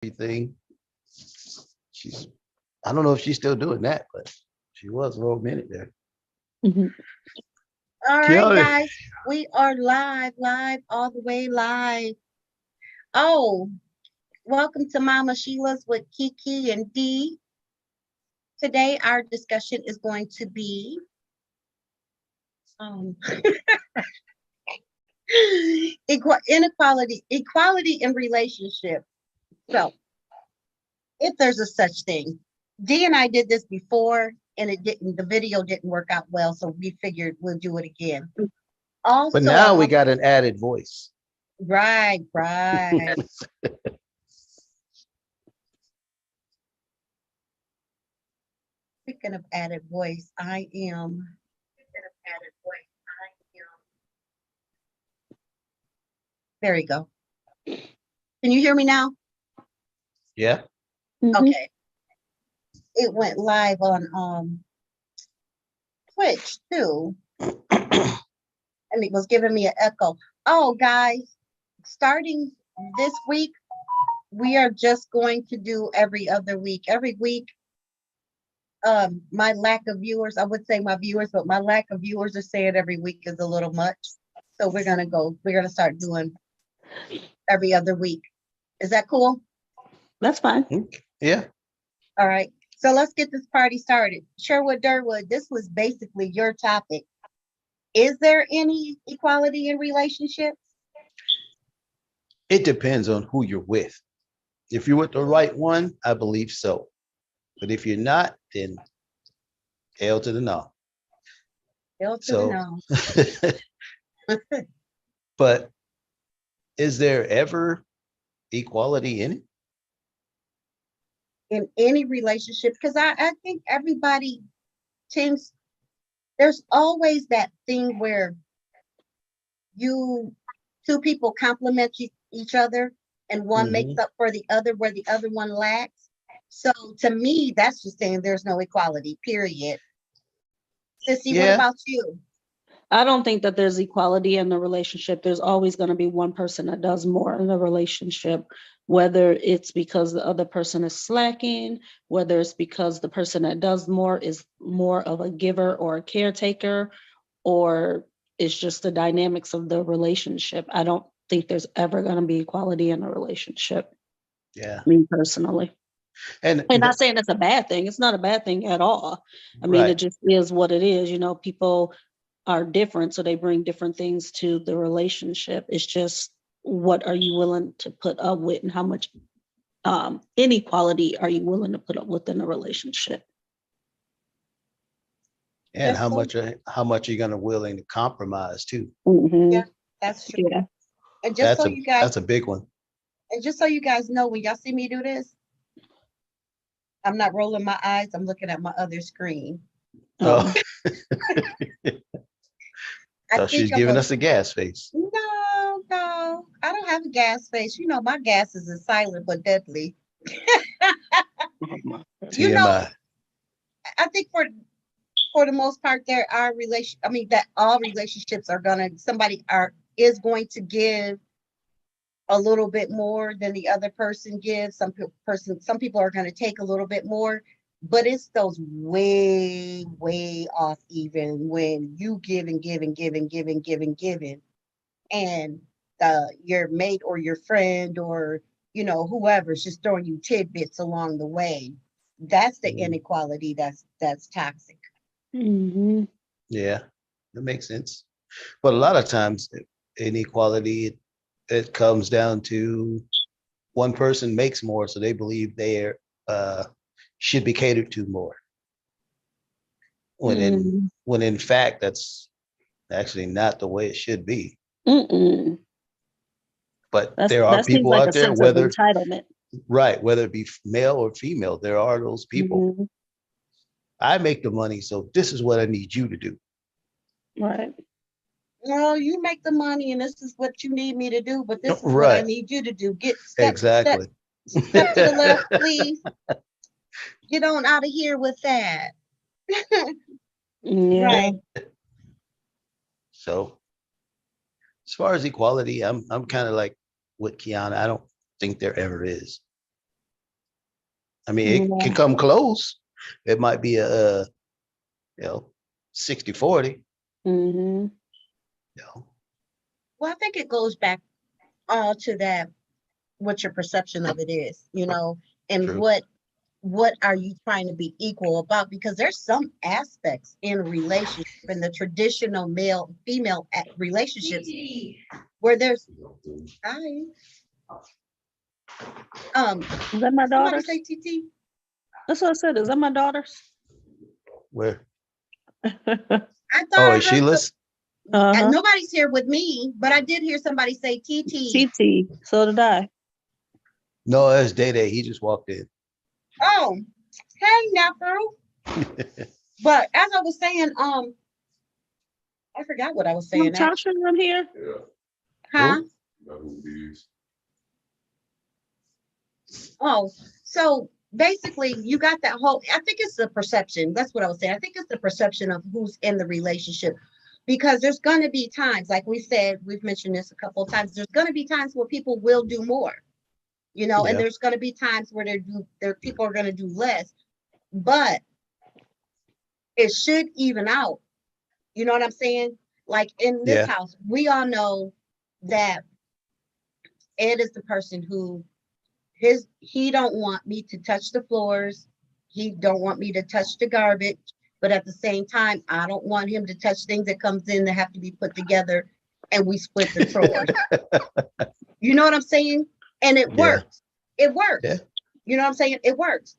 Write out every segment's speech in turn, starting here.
thing. She's, I don't know if she's still doing that, but she was for a minute there. Mhm. All right, Kiana, guys, we are live, all the way live. Oh, welcome to Mama Sheila's with Kiki and Dee. Today, our discussion is going to be um, equality in relationships. So, if there's a such thing, Dee and I did this before, and the video didn't work out well, so we figured we'll do it again. but Also, I now we want got an added voice. right. Speaking of added voice, there you go. Can you hear me now? Yeah. Mhm. Okay. It went live on Twitch too, and it was giving me an echo. Oh, guys, starting this week, we are just going to do every other week. Every week, my lack of viewers, I would say my viewers, but my lack of viewers are saying every week is a little much. So we're gonna start doing every other week. Is that cool? That's fine. Yeah. All right. So let's get this party started. Sherwood Durwood, this was basically your topic. Is there any equality in relationships? It depends on who you're with. If you're with the right one, I believe so. But if you're not, then hell to the no. Hell to the So, no. but is there ever equality in it? In any relationship, because I think everybody tends, there's always that thing where you two people complement each other and one makes Mhm. up for the other where the other one lacks. So to me, that's just saying there's no equality, period. Sissy, what Yeah. about you? I don't think that there's equality in the relationship. There's always going to be one person that does more in the relationship, whether it's because the other person is slacking, whether it's because the person that does more is more of a giver or a caretaker, or it's just the dynamics of the relationship. I don't think there's ever going to be equality in a relationship, Yeah. me personally. And And not saying it's a bad thing. It's not a bad thing at all. I mean, it right. just is what it is. People are different, so they bring different things to the relationship. It's just what are you willing to put up with, and how much inequality are you willing to put up with in a relationship? And Just so how much are you gonna willing to compromise too? yeah, Hmm. that's true. Yeah. And just so That's a big one. you guys know, when y'all see me do this, I'm not rolling my eyes. I'm looking at my other screen. Oh, Um, I so think she's I'm giving a us a gas face. no, no. I don't have a gas face. You know, my gas is silent but deadly. oh my You know, TMI. I think for the most part, there are I mean, that all relationships are gonna somebody are is going to give a little bit more than the other person gives. Some people are gonna take a little bit more, but it's those way off even when you give and give and give and give and give and giving, and your mate or your friend or whoever's just throwing you tidbits along the way. That's the Mhm. inequality that's toxic. hmm Yeah, that makes sense. But a lot of times, inequality it comes down to one person makes more, so they believe they uh, should be catered to more. mm When in fact that's actually not the way it should be. Mm-mm. But That's there are that seems people like out a there, sense of whether entitlement. right, whether it be male or female, there are those people. Hmm. I make the money, so this is what I need you to do. Right. Well, you make the money and this is what you need me to do, but this is what I Right, need you to do. Get exactly. step to the left, please. Get on out of here with that. Yeah. Right. So as far as equality, I'm kind of like with Kiana. I don't think there ever is. I mean, it can come close. It might be a, 60-40, Mm-hmm. you know. Well, I think it goes back all to that, what your perception of it is, and True. what are you trying to be equal about? Because there's some aspects in a relationship, in the traditional male female relationships, where there's hi Is that my somebody daughters? say TT. That's what I said. Is that my daughters? Where? I thought Oh, I is heard Sheila's? Uh-huh. nobody's here with me, but I did hear somebody say TT. TT. So did I. No, it's Day Day. He just walked in. Oh, hey now, girl. But as I was saying, I forgot what I was saying. Natasha in here? Huh? Who? Oh, so basically you got that whole, I think it's the perception. That's what I was saying. I think it's the perception of who's in the relationship. Because there's going to be times, like we said, we've mentioned this a couple of times, there's going to be times where people will do more, and Yeah. there's going to be times where people are going to do less, but it should even out. You know what I'm saying? Like in this Yeah. house, we all know that Ed is the person who he don't want me to touch the floors. He don't want me to touch the garbage. But at the same time, I don't want him to touch things that comes in that have to be put together and we split the chores. You know what I'm saying? And it Yeah. works. It works. Yeah. You know what I'm saying? It works.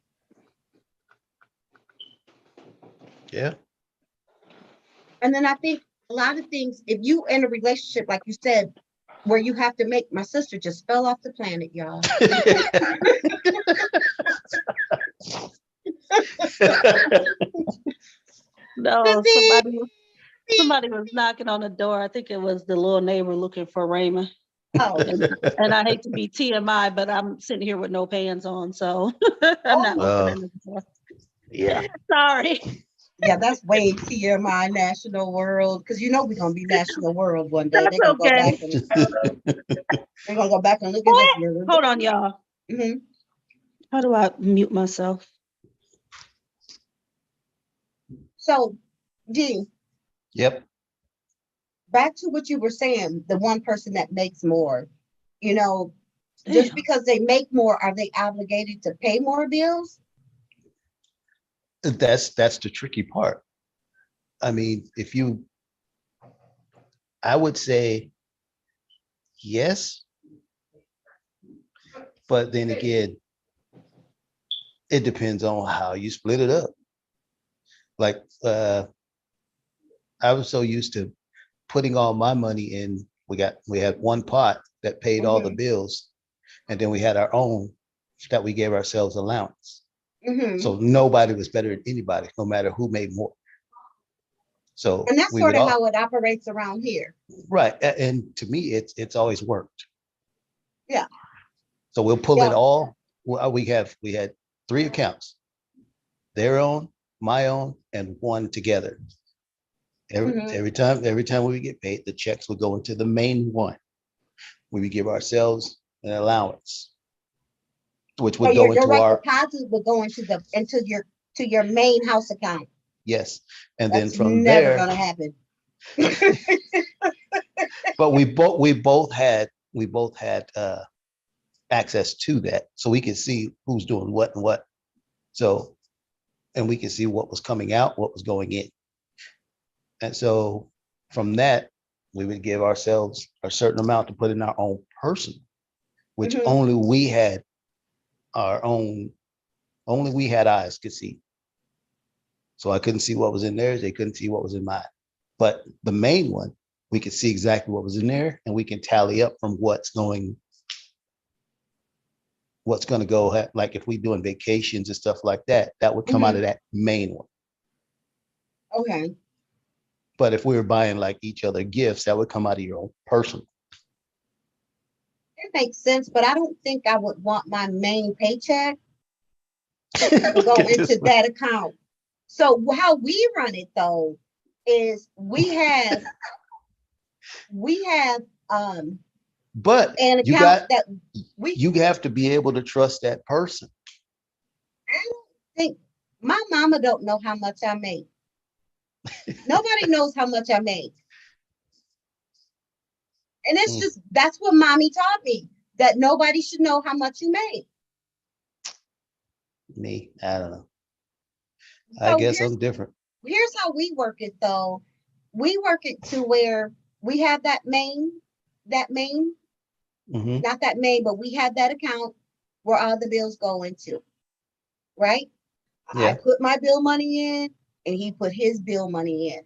Yeah. And then I think a lot of things, if you in a relationship, like you said, where you have to make, my sister just fell off the planet, y'all. No, somebody was knocking on the door. I think it was the little neighbor looking for Raymond. Oh, And I hate to be TMI, but I'm sitting here with no pants on, so I'm not opening the door. Yeah, sorry. yeah, that's way TMI national world. Because we're gonna be national world one day. That's They're gonna go okay. back and they're gonna go back and look at this. Hold on, y'all. Mm-hmm. How do I mute myself? So, D, Yep. back to what you were saying, the one person that makes more, just Damn. because they make more, are they obligated to pay more bills? That's the tricky part. I mean, I would say yes, but then again, it depends on how you split it up. Like, I was so used to putting all my money in. We had one pot that paid all the bills, and then we had our own that we gave ourselves allowance. Mm-hmm. So nobody was better than anybody, no matter who made more. So And that's we sort would of how it operates around here. right. And to me, it's always worked. Yeah. So we'll pull it Yeah. all. Well, we had 3 accounts: their own, my own, and one together. Every time we would get paid, the checks would go into the main one. We would give ourselves an allowance, which So would go your into direct our deposit would go into your main house account. yes, and then That's from never there, gonna happen. but we both had access to that, so we could see who's doing what and what. So, and we could see what was coming out, what was going in. And so from that, we would give ourselves a certain amount to put in our own personal, which Mhm. only we had eyes could see. So I couldn't see what was in theirs. They couldn't see what was in mine. But the main one, we could see exactly what was in there, and we can tally up from what's going to go. Like if we doing vacations and stuff like that, that would come out of that main one. Okay. But if we were buying like each other gifts, that would come out of your own personal. It makes sense, but I don't think I would want my main paycheck to go into that account. So how we run it though is we have but an you account that we have to be able to trust that person. think my mama don't know how much I make. Nobody knows how much I make. And it's Mm. just, that's what mommy taught me, that nobody should know how much you make. Me, I don't know. I So guess I'm different. here's how we work it though. We work it to where we have that main, Hmm. not that main, but we have that account where all the bills go into, right? I Yeah. put my bill money in and he put his bill money in.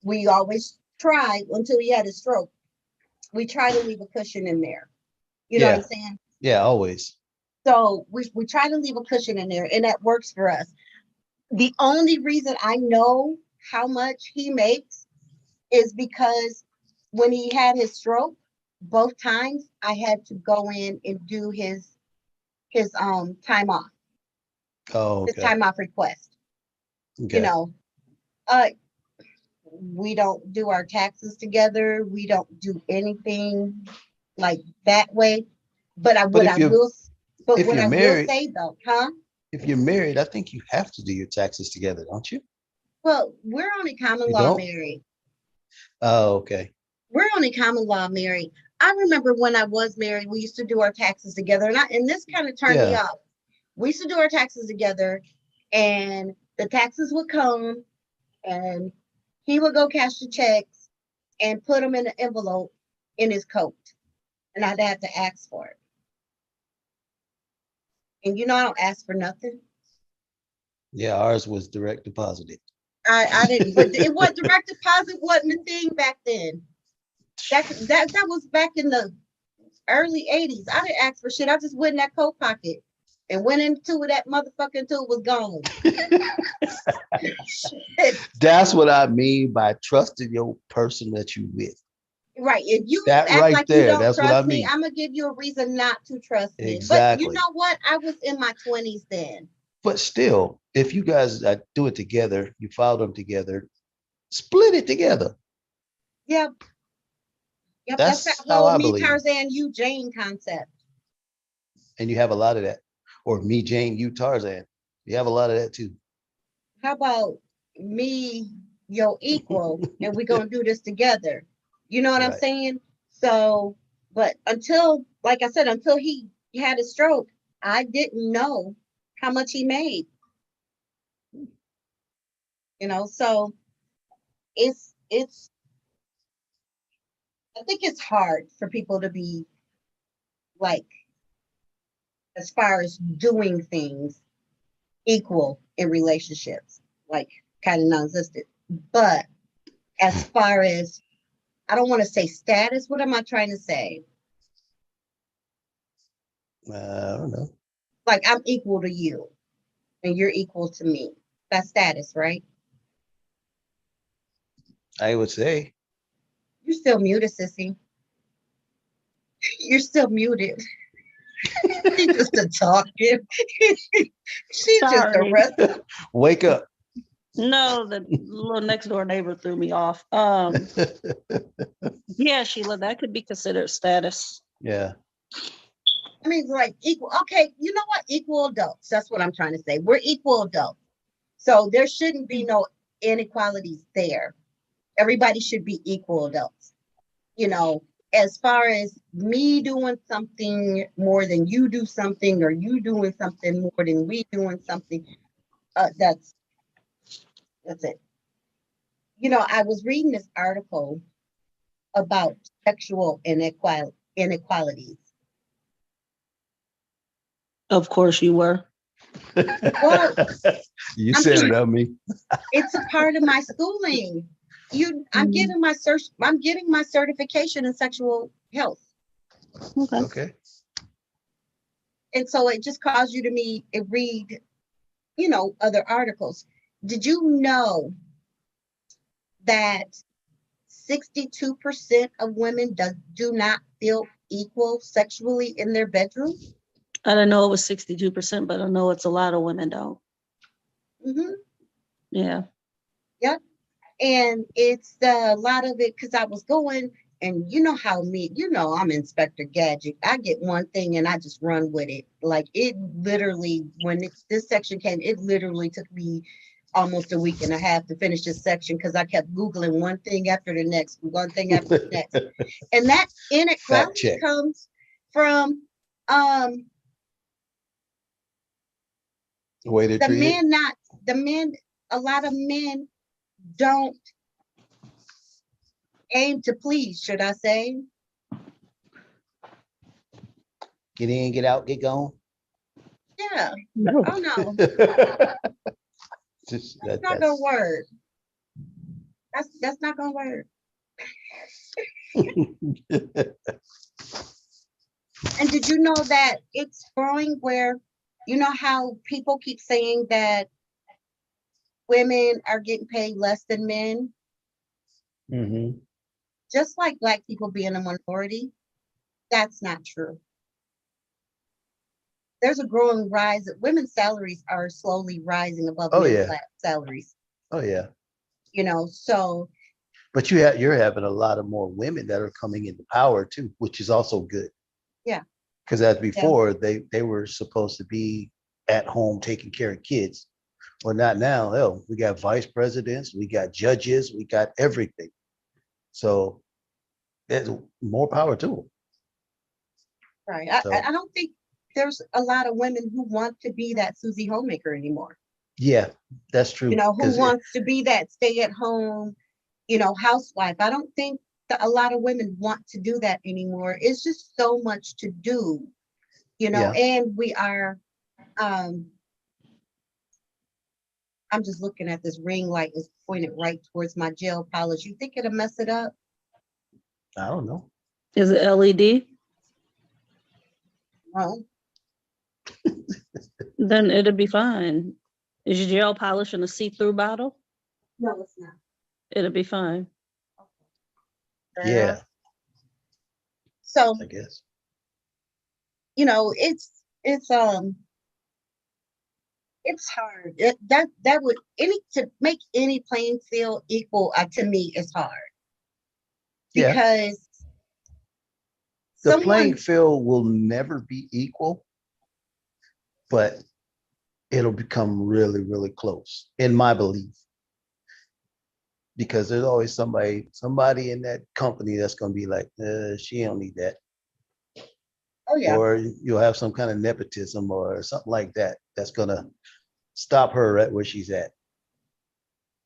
We always try until he had a stroke. We try to leave a cushion in there. You know what I'm Yeah. saying? Yeah, always. So we try to leave a cushion in there and that works for us. The only reason I know how much he makes is because when he had his stroke, both times I had to go in and do his time off, Oh, his okay. time off request. You Okay. know, we don't do our taxes together. We don't do anything like that way. But I But what I will if what you're I will married, say though, huh? if you're married, I think you have to do your taxes together, don't you? Well, we're only common You law don't? married. Oh, okay. We're only common law married. I remember when I was married, we used to do our taxes together, and this kind of turned me Yeah. off. We used to do our taxes together, and the taxes would come, and he would go cash the checks and put them in an envelope in his coat, and I'd have to ask for it. And I don't ask for nothing. Yeah, ours was direct deposited. I didn't, but it was direct deposit wasn't a thing back then. That was back in the early 80s. I didn't ask for shit. I just went in that coat pocket and went into it. That motherfucker until it was gone. Shit. That's what I mean by trusting your person that you with. Right. If you That act right like you there, don't that's what I trust me, mean. I'm gonna give you a reason not to trust me. But you Exactly. know what? I was in my 20s then. But still, if you guys do it together, you file them together, split it together. Yep. Yep. That's that That's how whole I me, believe. Tarzan, you, Jane concept. And you have a lot of that. Or me, Jane, you, Tarzan. You have a lot of that too. How about me, your equal, and we're gonna do this together? You know what I'm Right. saying? So, but like I said, until he had a stroke, I didn't know how much he made. So it's I think it's hard for people to be like, as far as doing things, equal in relationships, like kind of non-existent. But as far as, I don't want to say status, what am I trying to say? I don't know. Like, I'm equal to you and you're equal to me. That's status, right? I would say. You're still muted, sissy. You're still muted. She's just a talking. She's just a Sorry. rest. Wake up. No, the little next door neighbor threw me off. Yeah, Sheila, that could be considered status. Yeah. I mean, like equal. Okay, you know what? Equal adults. That's what I'm trying to say. We're equal adults. So there shouldn't be no inequalities there. Everybody should be equal adults. As far as me doing something more than you do something, or you doing something more than we doing something, that's it. I was reading this article about sexual inequalities. Of course you were. Well, You I'm said getting- it, not me. it's a part of my schooling. I'm getting my certification in sexual health. Okay. Okay. And so it just caused you to read, other articles. Did you know that 62% of women do not feel equal sexually in their bedroom? I didn't know it was 62%, but I know it's a lot of women don't. Mm-hmm. Yeah. Yep. And it's a lot of it because I was going and you know how me, you know, I'm Inspector Gadget. I get one thing and I just run with it. Like it literally, when this section came, it literally took me almost a week and a half to finish this section because I kept Googling one thing after the next, one thing after the next. And that Fact inequality check. comes from um The way they're the treated. men not the men, a lot of men don't aim to please, should I say? Get in, get out, get gone. Yeah. No. Oh no, Just that's that, not gonna work. That's not gonna work. And did you know that it's growing where, you know how people keep saying that women are getting paid less than men, Mhm. just like Black people being a minority? That's not true. There's a growing rise. Women's salaries are slowly rising above Oh, men's yeah. salaries, Oh, yeah. you know, so But you're having a lot of more women that are coming into power too, which is also good. yeah. Because as Yeah. before, they were supposed to be at home taking care of kids. Well, not now. Hell, we got vice presidents, we got judges, we got everything. So there's more power to them. Right. I So don't think there's a lot of women who want to be that Susie Homemaker anymore. yeah, that's You true. know, who Because wants to be that stay at home, you know, housewife. I don't think that a lot of women want to do that anymore. It's just so much to do, you know, yeah, and we are, um, I'm just looking at this ring light is pointed right towards my gel polish. You think it'll mess it up? I don't know. Is it LED? No, Then it'll be fine. Is your gel polish in a see-through bottle? no, it's not. It'll be fine. Fair Yeah, enough. So, I guess. you know, it's hard. That would any to make any playing field equal, to me is hard Yeah, because the playing someone, field will never be equal, but it'll become really, really close, in my belief. Because there's always somebody in that company that's going to be like, she don't need that. oh yeah, Or you'll have some kind of nepotism or something like that that's going to stop her right where she's at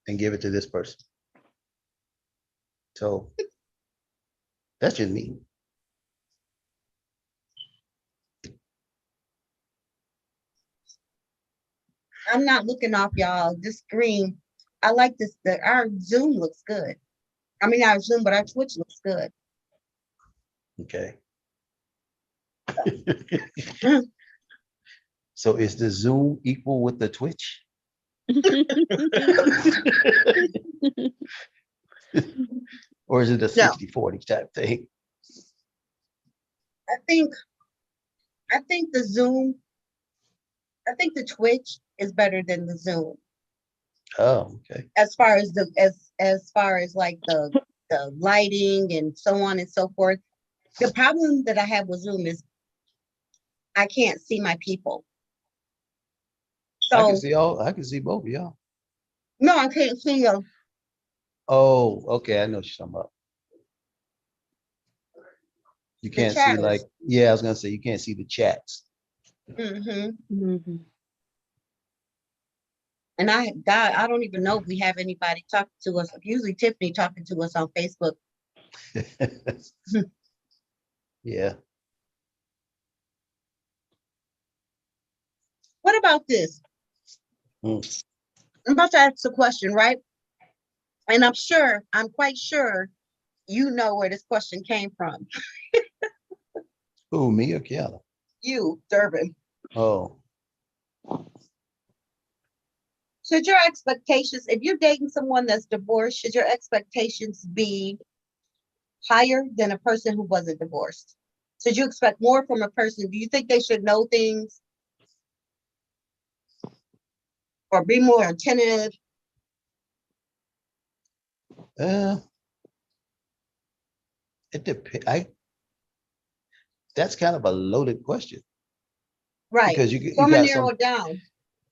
and give it to this person. So that's just me. I'm not looking off y'all. This screen, I like this. Our Zoom looks good. I mean, our Zoom, but our Twitch looks good. Okay. So is the Zoom equal with the Twitch? Or is it a No, 60-40 type thing? I think I think the Zoom, I think the Twitch is better than the Zoom Oh, okay. as far as as far as like the lighting and so on and so forth. The problem that I have with Zoom is I can't see my people. So I can see both of y'all. no, I can't see them. Oh, okay. I know what you're talking about. You The can't see like, chatters. yeah, I was gonna say you can't see the chats. Hmm. Mhm. And God, I don't even know if we have anybody talking to us. Usually Tiffany talking to us on Facebook. Yeah. What about this? Mm. I'm about to ask a question, right? And I'm quite sure you know where this question came from. Who, me or Kiana? You, Durbin. Oh, Should your expectations, if you're dating someone that's divorced, should your expectations be higher than a person who wasn't divorced? Should you expect more from a person? Do you think they should know things or be more attentive? uh, It depends. That's kind of a loaded question Right. because So I'm gonna narrow it down.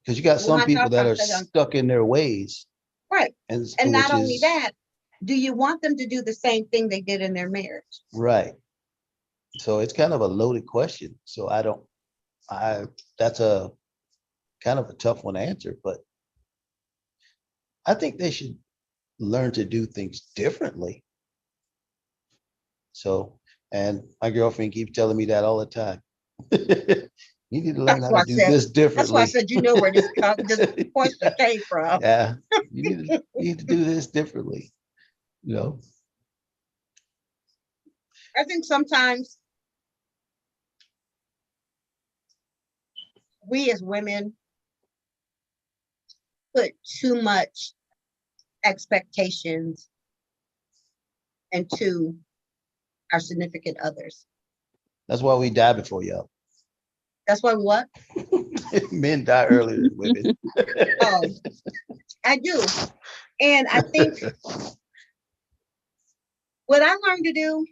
because you got Well, some my people thought that are process on- stuck in their ways, Right. and And which not only is that, do you want them to do the same thing they did in their marriage? right. So it's kind of a loaded question. So that's a kind of a tough one to answer, but I think they should learn to do things differently. So, and my girlfriend keeps telling me that all the time. You need to learn That's how why to I do said, this that's why I differently. said, you know where this question came from. Yeah, you need to do this differently, you know? I think sometimes we as women put too much expectations into our significant others. That's why we die before y'all. That's why what? Men die earlier than women. Oh, I do. And I think what I learned to do,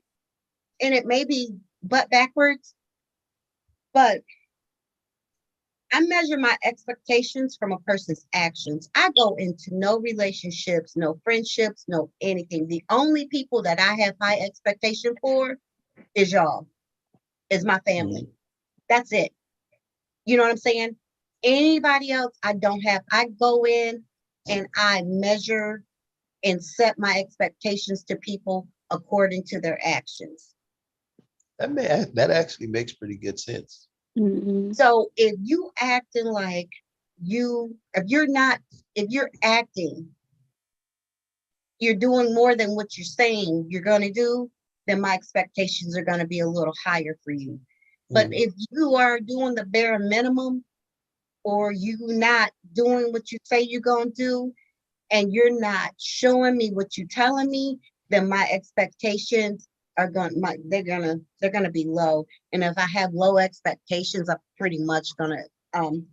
and it may be butt backwards, but I measure my expectations from a person's actions. I go into no relationships, no friendships, no anything. The only people that I have high expectation for is y'all, is my family. That's it. You know what I'm saying? Anybody else, I don't have. I go in and I measure and set my expectations to people according to their actions. That actually makes pretty good sense. Mhm. So if you acting like if you're acting, you're doing more than what you're saying you're going to do, then my expectations are going to be a little higher for you. But Mm. if you are doing the bare minimum, or you not doing what you say you're going to do, and you're not showing me what you're telling me, then my expectations are they're gonna be low. And if I have low expectations, I'm pretty much gonna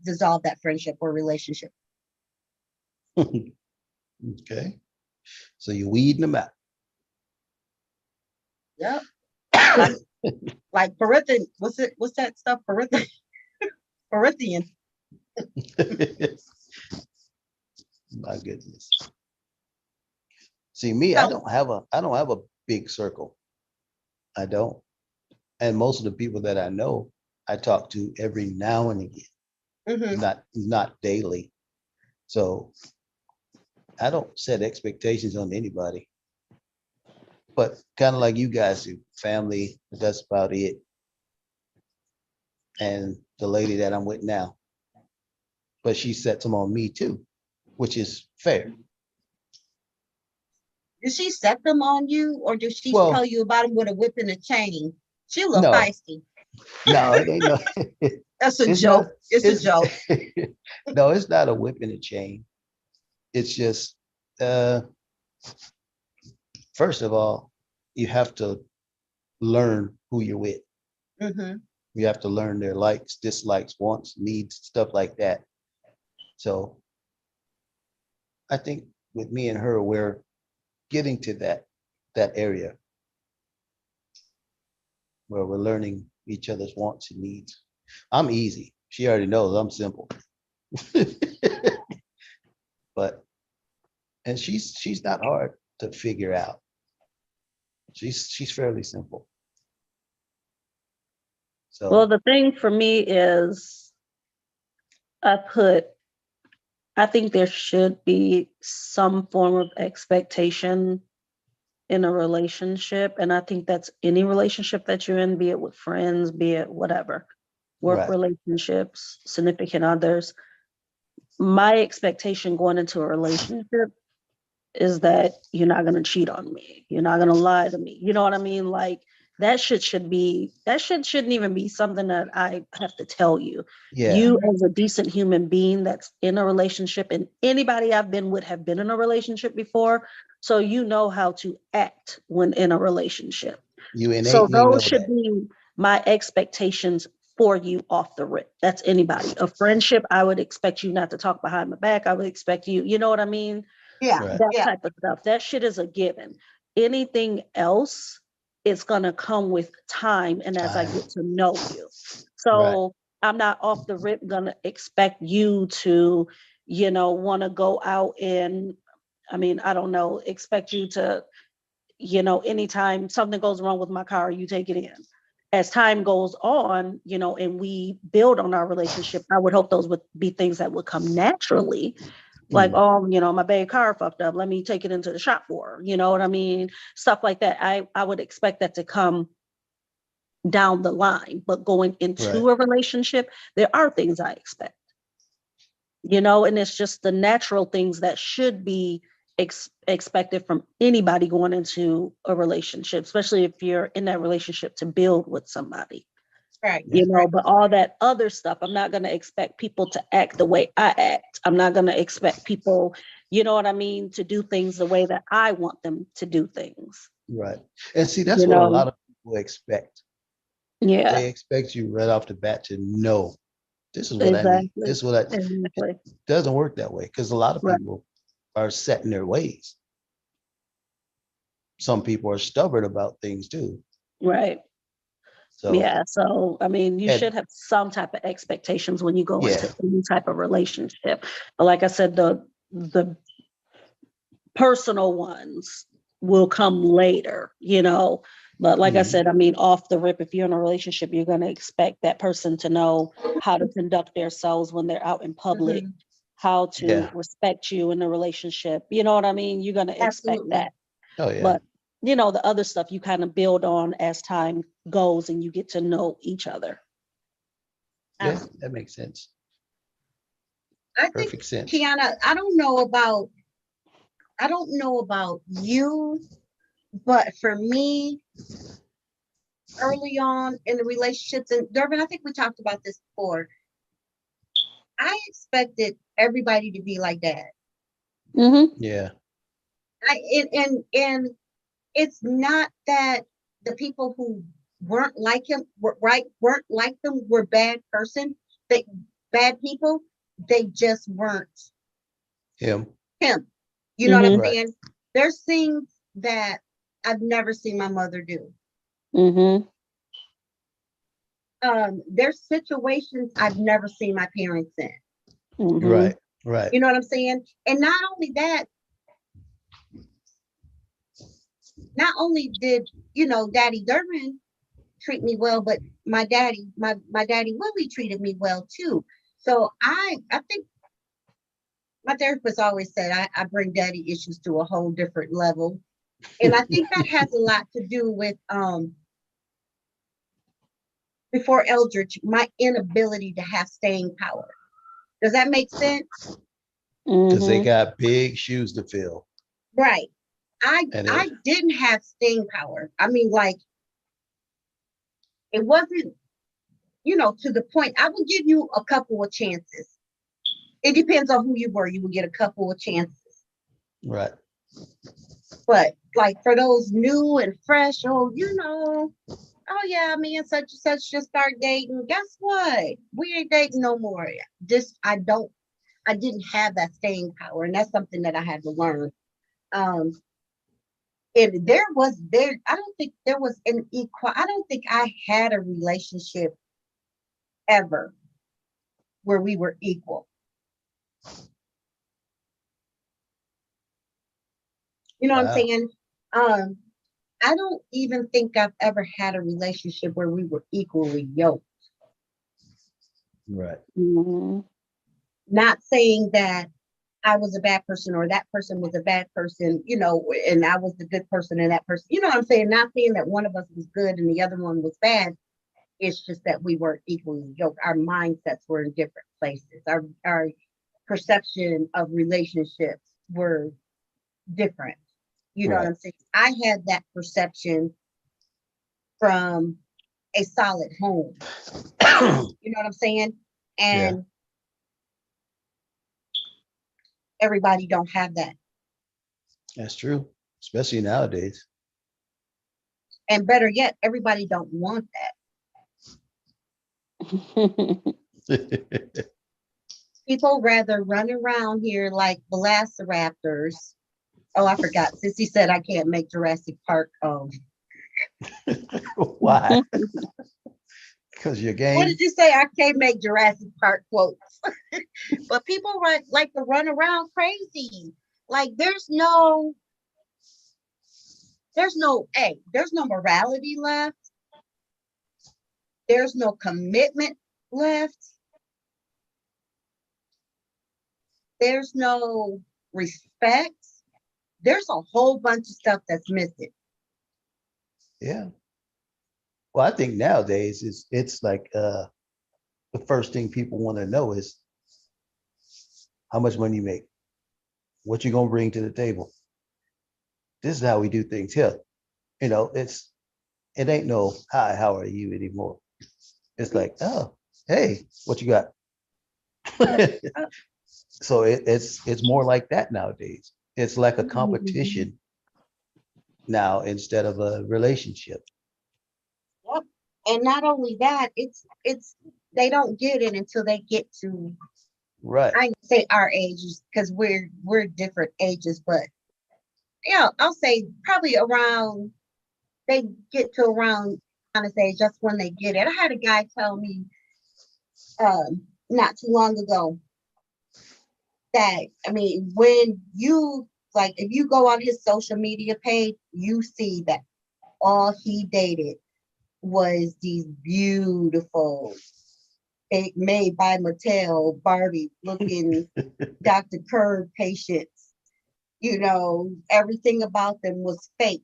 dissolve that friendship or relationship. Okay, so you're weeding them out. Yep. Like Perithian, what's that stuff? Perithian. My goodness. See, me, I So, don't have a big circle. I don't. And most of the people that I know, I talk to every now and again, mhm. not daily. So I don't set expectations on anybody. But kind of like you guys do, family, that's about it. And the lady that I'm with now, but she sets them on me too, which is fair. Does she set them on you, or does she Well, tell you about them with a whip and a chain? She a little no, feisty. no, it ain't no. That's a It's joke. not. It's a It's joke. no, it's not a whip and a chain. It's just uh first of all, you have to learn who you're with. Hmm. You have to learn their likes, dislikes, wants, needs, stuff like that. So I think with me and her, we're getting to that area where we're learning each other's wants and needs. I'm easy. She already knows I'm simple. But and she's not hard to figure out. She's fairly simple. Well, So the thing for me is I think there should be some form of expectation in a relationship. And I think that's any relationship that you're in, be it with friends, be it whatever, work right. relationships, significant others. My expectation going into a relationship is that you're not going to cheat on me. You're not going to lie to me. You know what I mean? Like that shouldn't even be something that I have to tell you. Yeah. You as a decent human being that's in a relationship, and anybody I've been with have been in a relationship before. So you know how to act when in a relationship. You So innately know those should that. be my expectations for you off the rip. That's anybody. A friendship, I would expect you not to talk behind my back. I would expect you know what I mean? Yeah, Right. That yeah. type of stuff. That shit is a given. Anything else it's gonna come with time and as I Time. get to know you. So I'm not off the rip gonna expect you to, want to go out and, I mean, I don't know, expect you to, anytime something goes wrong with my car, you take it in. As time goes on, and we build on our relationship, I would hope those would be things that would come naturally. Like, Mm. oh, my baby car fucked up. Let me take it into the shop for her. You know what I mean? Stuff like that. I would expect that to come down the line, but going into Right. a relationship, there are things I expect, and it's just the natural things that should be expected from anybody going into a relationship, especially if you're in that relationship to build with somebody. Right. Yeah. Right. But all that other stuff, I'm not going to expect people to act the way I act. I'm not going to expect people, you know what I mean, to do things the way that I want them to do things. Right. And see, that's You what a know, lot of people expect. yeah, They expect you right off the bat to know this is what I need. exactly. This is what it Exactly. doesn't work that way because a lot of Right. people are set in their ways. Some people are stubborn about things too. Right. So Yeah. So, I mean, you and should have some type of expectations when you go yeah, into any type of relationship. But like I said, the personal ones will come later, But like I mhm, said, I mean, off the rip, if you're in a relationship, you're going to expect that person to know how to conduct themselves when they're out in public, Mhm. how to yeah, respect you in the relationship. You know what I mean? You're going to expect Absolutely. that. oh yeah, But, the other stuff you kind of build on as time goes and you get to know each other. yeah, that makes sense. I think, Perfect sense. Kiana, I don't know about you, but for me, early on in the relationships, and Durbin, I think we talked about this before. I expected everybody to be like dad. Mm-hmm. Yeah, And it's not that the people who weren't like him weren't like them were bad people. They just weren't him. him. You know what I'm Mm-hmm. Right. saying? There's things that I've never seen my mother do. Mm-hmm. There's situations I've never seen my parents in. Mm-hmm. Right. Right. You know what I'm saying? And not only that, not only did Daddy Durbin treat me well, but my daddy Willie treated me well too. So I think my therapist always said I bring daddy issues to a whole different level. And I think that has a lot to do with before Eldridge, my inability to have staying power. Does that make sense? Because they Mm-hmm. got big shoes to fill. Right. And I didn't have staying power. I mean, like, it wasn't, to the point. I would give you a couple of chances. It depends on who you were. You would get a couple of chances. right. But like for those new and fresh, oh yeah, me and such and such just start dating. Guess what? We ain't dating no more. I didn't have that staying power, and that's something that I had to learn. And I don't think there was an equal. I don't think I had a relationship ever where we were equal. You know what I'm Wow. saying? I don't even think I've ever had a relationship where we were equally yoked. Right. Mm-hmm. Not saying that I was a bad person or that person was a bad person, and I was the good person and that person, you know what I'm saying? Not saying that one of us was good and the other one was bad. It's just that we weren't equally yoked. Our mindsets were in different places. Our perception of relationships were different. You know what Right. I'm saying? I had that perception from a solid home. You know what I'm saying? Yeah, And everybody don't have that. that's true. Especially nowadays. And better yet, everybody don't want that. People rather run around here like velociraptors. Oh, I forgot. Sissy said I can't make Jurassic Park Why? Because you're What game. did you say? I can't make Jurassic Park quotes. But people like to run around crazy. Like there's no morality left. There's no commitment left. There's no respect. There's a whole bunch of stuff that's missing. Yeah. Well, I think nowadays it's like the first thing people want to know is how much money you make, what you gonna bring to the table. This is how we do things here. You know, it ain't no hi, how are you anymore. It's like, oh, hey, what you got? So it's more like that nowadays. It's like a competition now instead of a relationship. Yep. And not only that, it's they don't get it until they get to, Right. I say our ages because we're different ages, but yeah, I'll say probably around they get to around honest age, that's when they get it. I had a guy tell me not too long ago that I mean when you like if you go on his social media page, you see that all he dated was these beautiful made by Mattel Barbie looking Dr. Curve patients. You know, everything about them was fake.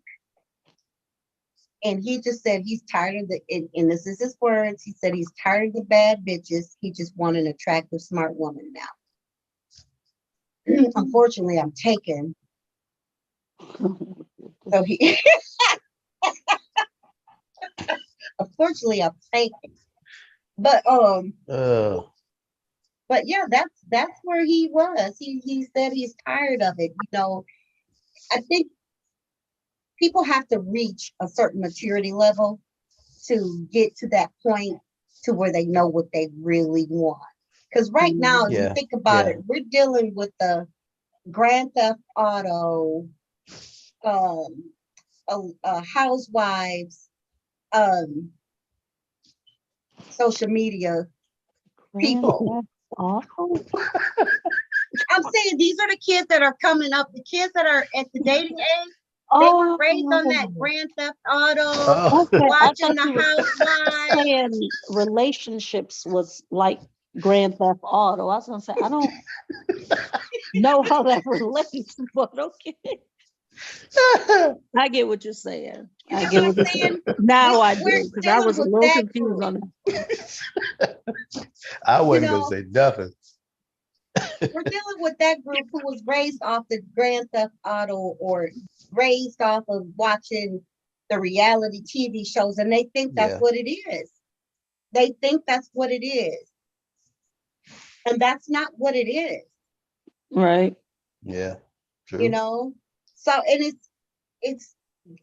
And he just said he's tired of and this is his words, he said he's tired of the bad bitches. He just want an attractive, smart woman now. Unfortunately, I'm taken. So he, unfortunately, I'm taken. But yeah, that's where he was. He said he's tired of it. You know, I think people have to reach a certain maturity level to get to that point to where they know what they really want. Because right now, if you Yeah, think about yeah. it, we're dealing with the Grand Theft Auto, housewives, social media people. Awful. I'm saying these are the kids that are coming up, the kids that are at the dating age. They were Oh, raised on that Grand Theft Auto, Oh. okay. I watching thought the you were housewives. saying relationships was like Grand Theft Auto. I was gonna say I don't know how that relates, but okay. I get what you're saying. You I get get what what I'm you're saying. saying? Now I We're do, because I dealing was a with little that confused group. on that. I You wasn't gonna know, say nothing. we're dealing with that group who was raised off the Grand Theft Auto or raised off of watching the reality TV shows, and they think that's Yeah. what it is. They think that's what it is. And that's not what it is, Right. Yeah. you True. know? So, and it's,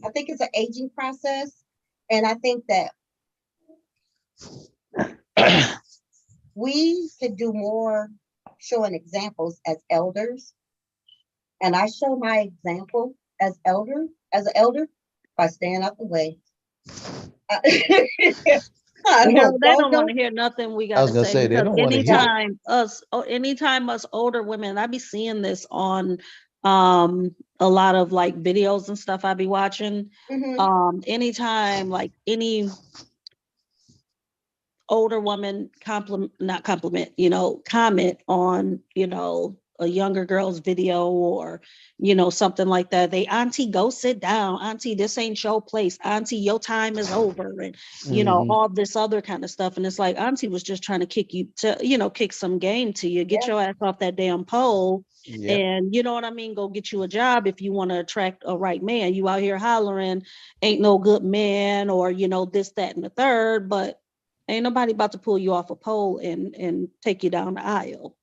I think it's an aging process. And I think that we could do more showing examples as elders. And I show my example as an elder, by staying out the way. I Girl, don't they go don't want no. to hear nothing we I got was to gonna say say they because don't want to hear. anytime us older women, I be seeing this on a lot of like videos and stuff I be watching. Anytime like any older woman not compliment, comment on, a younger girl's video or, something like that. They, auntie, go sit down. Auntie, this ain't your place. Auntie, your time is over. And, Mhm. all this other kind of stuff. And it's like, auntie was just trying to kick some game to you. Get Yeah. your ass off that damn pole. Yep. And you know what I mean? Go get you a job if you want to attract a right man. You out here hollering, ain't no good man or, this, that, and the third, but ain't nobody about to pull you off a pole and take you down the aisle.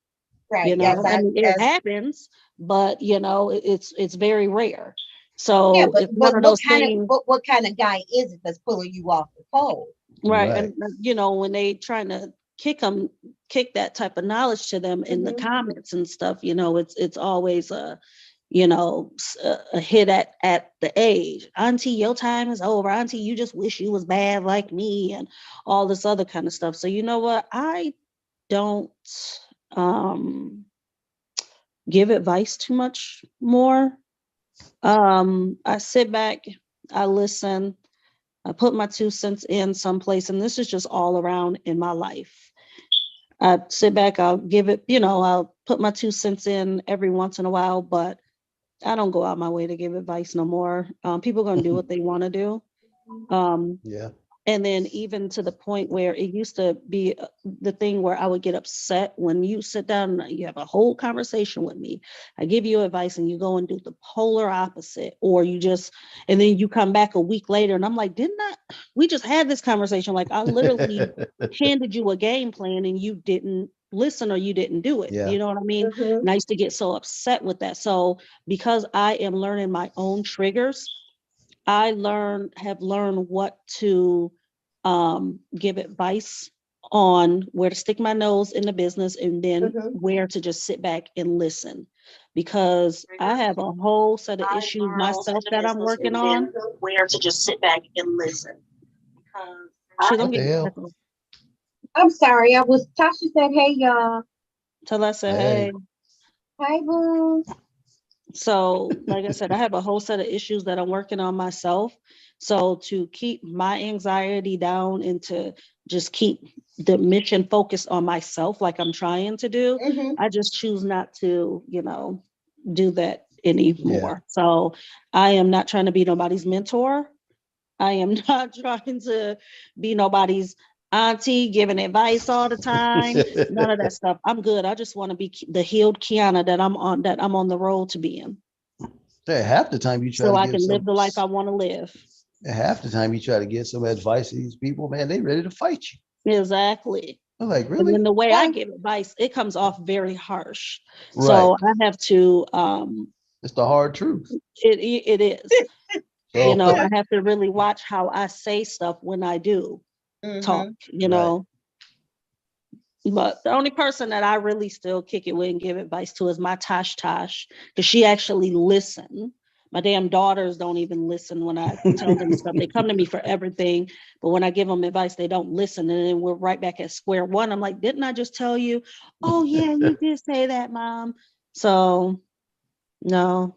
Right. I mean, it happens, but it's very rare. So But it's one of those things, what kind of guy is it that's pulling you off the pole? right? Right. And when they trying to kick that type of knowledge to them in the comments and stuff, it's always a a hit at the age. Auntie, your time is over. Auntie, you just wish you was bad like me, and all this other kind of stuff. So you know what? I don't give advice too much more. I sit back, I listen, I put my 2 cents in someplace, and this is just all around in my life. I sit back, I'll give it, I'll put my 2 cents in every once in a while, but I don't go out my way to give advice no more. People are going to do what they want to do. Yeah. And then even to the point where it used to be the thing where I would get upset when you sit down and you have a whole conversation with me. I give you advice and you go and do the polar opposite, or and then you come back a week later and I'm like, we just had this conversation. Like I literally handed you a game plan and you didn't listen or you didn't do it. Yeah. You know what I mean? Mhm. And I used to get so upset with that. So because I am learning my own triggers, I have learned what to give advice on, where to stick my nose in the business, and then Mhm. where to just sit back and listen. Because I have a whole set of issues myself that I'm working on. Where to just sit back and listen. Shoot, I'm What the getting hell? echo. I'm sorry. Tasha said, hey, y'all. Till I said, Hey. hey. Hi, boo. So, like I said, I have a whole set of issues that I'm working on myself. So to keep my anxiety down and to just keep the mission focused on myself, like I'm trying to do, Mhm. I just choose not to, do that anymore. So I am not trying to be nobody's mentor. I am not trying to be nobody's auntie giving advice all the time. None of that stuff. I'm good. I just want to be the healed Kiana that I'm on the road to being. Hey, half the time you try So to I give can live the life I want to live. half the time you try to give some advice to these people, man, they ready to fight you. Exactly. I'm like, And really? then the way I Yeah. give advice, it comes off very harsh. Right. So I have to It's the hard truth. it is. So, I have to really watch how I say stuff when I do talk, Mhm. But the only person that I really still kick it with and give advice to is my Tosh, because she actually listens. My damn daughters don't even listen when I tell them stuff. They come to me for everything, but when I give them advice, they don't listen. And then we're right back at square one. I'm like, didn't I just tell you? Oh yeah, you did say that, Mom. So no,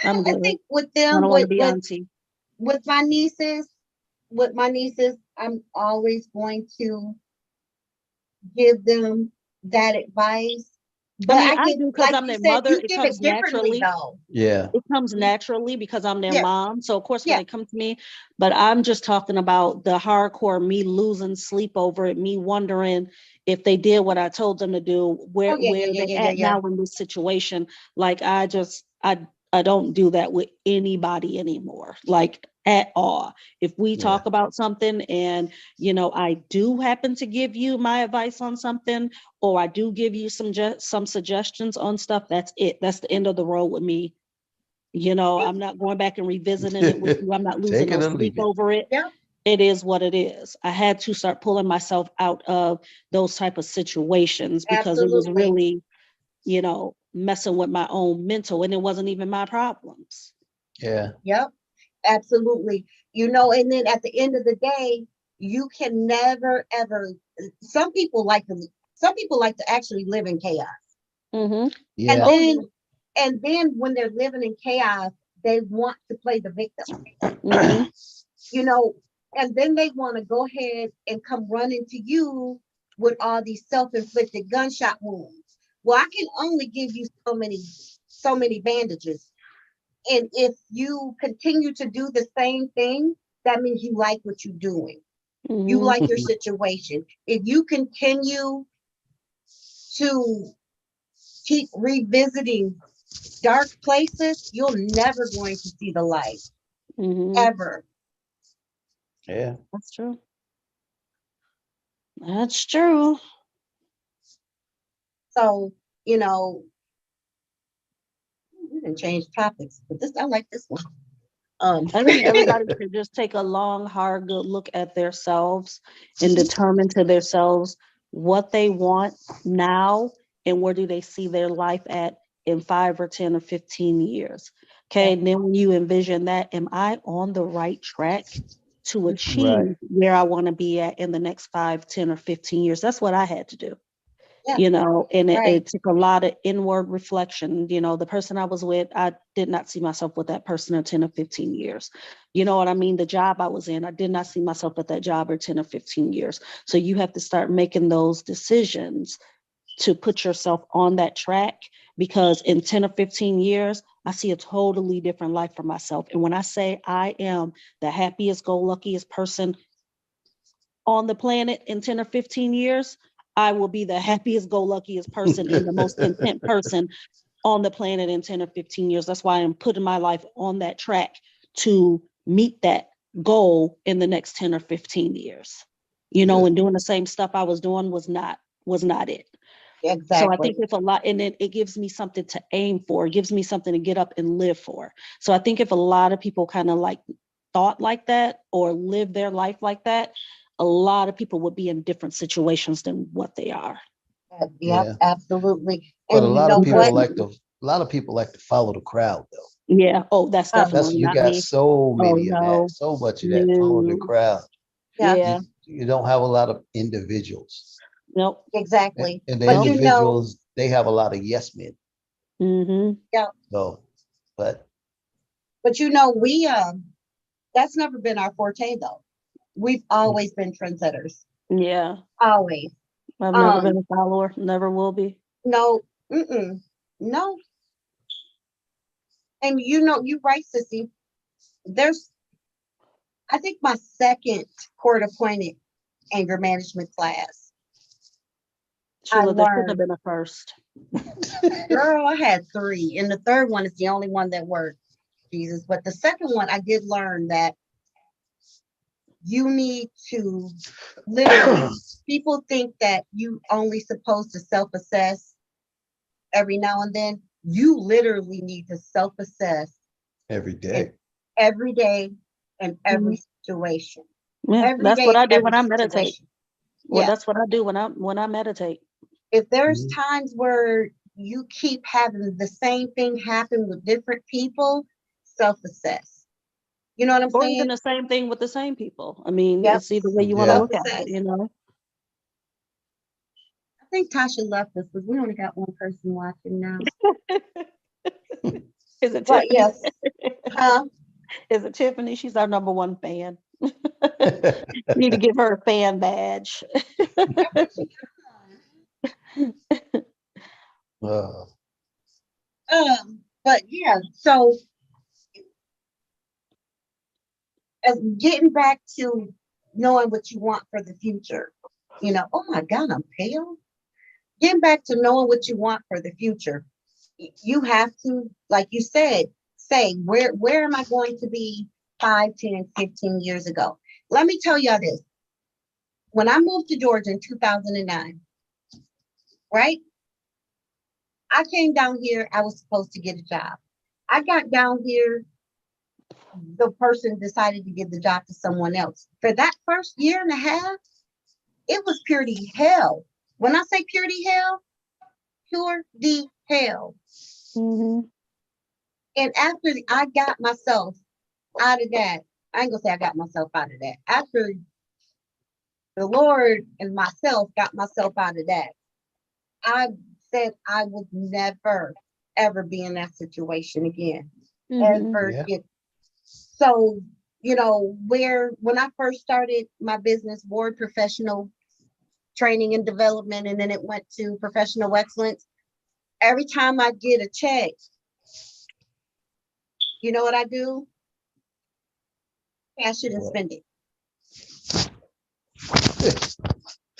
I'm I good. think with I them, don't want to be auntie. with my nieces, I'm always going to give them that advice. But I I give, do because like I'm you their said, mother. you It give comes it differently naturally. though. yeah. It comes naturally because I'm their Yeah. mom. So of course when Yeah. they come to me, but I'm just talking about the hardcore me losing sleep over it, me wondering if they did what I told them to do, where Oh yeah, where yeah, they yeah, yeah, at yeah. now in this situation. Like I don't do that with anybody anymore, like at all. If we Yeah. talk about something and I do happen to give you my advice on something, or I do give you some suggestions on stuff, that's it. That's the end of the road with me. I'm not going back and revisiting it with you. I'm not losing Take it no or sleep leave it. over it. Yeah. It is what it is. I had to start pulling myself out of those type of situations because it was Absolutely. really, messing with my own mental, and it wasn't even my problems. Yeah. Yep. Absolutely. And then at the end of the day, you can never ever. Some people like to actually live in chaos. Mm-hmm. And Yeah. then when they're living in chaos, they want to play the victim. Mm-hmm. You know, and then they want to go ahead and come running to you with all these self-inflicted gunshot wounds. Well, I can only give you so many bandages. And if you continue to do the same thing, that means you like what you're doing. You Mm-hmm. like your situation. If you continue to keep revisiting dark places, you're never going to see the light Mm-hmm. ever. Yeah. That's true. That's true. So, we didn't change topics, but I like this one. I think everybody should just take a long, hard, good look at themselves and determine to themselves what they want now and where do they see their life at in 5 or 10 or 15 years? Okay, and then when you envision that, am I on the right track to achieve where I want to be at in the next 5, 10, or 15 years? That's what I had to do. Yeah. You know, and it Right. took a lot of inward reflection. You know, the person I was with, I did not see myself with that person in 10 or 15 years. You know what I mean? The job I was in, I did not see myself at that job in 10 or 15 years. So you have to start making those decisions to put yourself on that track, because in 10 or 15 years, I see a totally different life for myself. And when I say I am the happiest, go luckiest person on the planet in 10 or 15 years, I will be the happiest, go luckiest person and the most content person on the planet in 10 or 15 years. That's why I'm putting my life on that track to meet that goal in the next 10 or 15 years. You know, Good. and doing the same stuff I was doing was not it. So I Exactly. think it's a lot, and it gives me something to aim for. It gives me something to get up and live for. So I think if a lot of people kind of like thought like that or live their life like that, a lot of people would be in different situations than what they are. Yep, Yeah. absolutely. But a And you lot know of people what? like to, a lot of people like to follow the crowd though. Yeah. Oh, that's Um, That's, definitely you not got me. so Oh, many of that, no. so much of that, follow the No. crowd. Yeah, Yeah. You don't have a lot of individuals. Nope. exactly. And the But you know, individuals, they have a lot of yes men. Mm-hmm. So, but we that's never been our forte though. We've always been trendsetters. Yeah. Always. I've never been Um, a follower. Never will be. no, no. And you know, you're right, Sissy. There's I think my second court appointed anger management class, I Sheila, there should have learned, been a first. girl, I had three, and the third one is the only one that worked, Jesus. But the second one, I did learn that you need to literally, people think that you only supposed to self-assess every now and then. You literally need to self-assess every day. every day and Mhm. every situation. Yeah, Every that's day what and I do every when I meditate. situation. Well, Yeah. that's what I do when I meditate. If there's Mhm. times where you keep having the same thing happen with different people, self-assess. You know what I'm Or even saying? the same thing with the same people. I mean, Yep. it's either way you want to Yeah. look at it, Self-assess. you know. I think Tasha left us because we only got one person watching now. Is it But Tiffany? yes, huh? Is it Tiffany? She's our number one fan. Need to give her a fan badge. Uh, But yeah, so as getting back to knowing what you want for the future, you know, oh my God, I'm pale. Getting back to knowing what you want for the future, you have to, like you said, say, where am I going to be 5, 10, 15 years ago? Let me tell y'all this. When I moved to Georgia in 2009, right? I came down here, I was supposed to get a job. I got down here, the person decided to give the job to someone else. For that first year and a half, it was purity hell. When I say purity hell, pure the hell. Mhm. And after I got myself out of that, I ain't gonna say I got myself out of that. After the Lord and myself got myself out of that, I said I would never, ever be in that situation again. Mhm. Ever Yeah. get so, you know, when I first started my business, Ward Professional Training and Development, and then it went to Professional Excellence. Every time I get a check, you know what I do? Cash it and What? spend it.